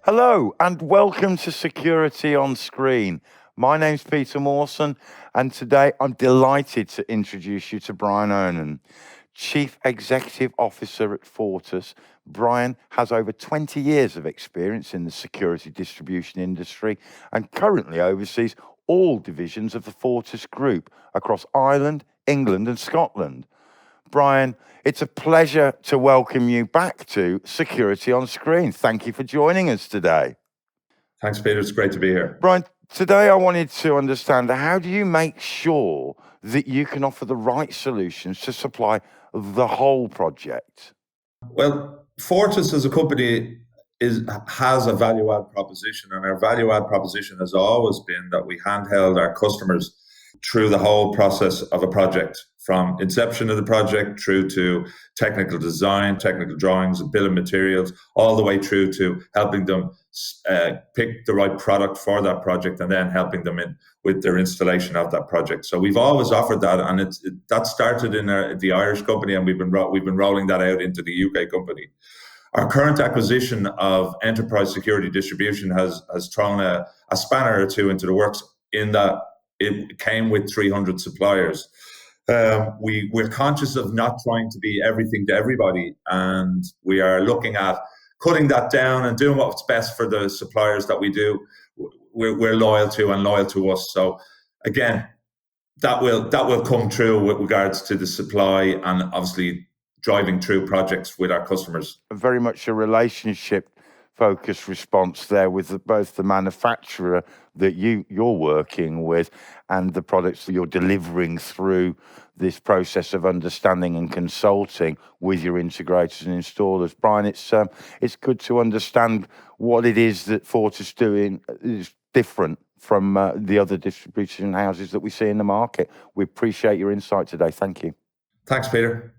Hello and welcome to Security on Screen. My name's Peter Mawson, and today I'm delighted to introduce you to Brian Honan, Chief Executive Officer at Fortus. Brian has over 20 years of experience in the security distribution industry and currently oversees all divisions of the Fortus Group across Ireland, England and Scotland. Brian, it's a pleasure to welcome you back to Security on Screen. Thank you for joining us today. Thanks, Peter. It's great to be here. Brian, today I wanted to understand, how do you make sure that you can offer the right solutions to supply the whole project? Well, Fortis as a company has a value-add proposition, and our value-add proposition has always been that we handheld our customers through the whole process of a project, from inception of the project through to technical design, technical drawings, and bill of materials, all the way through to helping them pick the right product for that project and then helping them in with their installation of that project. So we've always offered that, and that started in the Irish company, and we've been rolling that out into the UK company. Our current acquisition of Enterprise Security Distribution has thrown a spanner or two into the works, in that it came with 300 suppliers. We're conscious of not trying to be everything to everybody, and we are looking at cutting that down and doing what's best for the suppliers that we're loyal to and loyal to us. So again, that will come through with regards to the supply and obviously driving through projects with our customers. Very much a relationship-focused response there with both the manufacturer that you're working with and the products that you're delivering through this process of understanding and consulting with your integrators and installers. Brian, it's good to understand what it is that Fortis doing is different from the other distribution houses that we see in the market. We appreciate your insight today. Thank you. Thanks, Peter.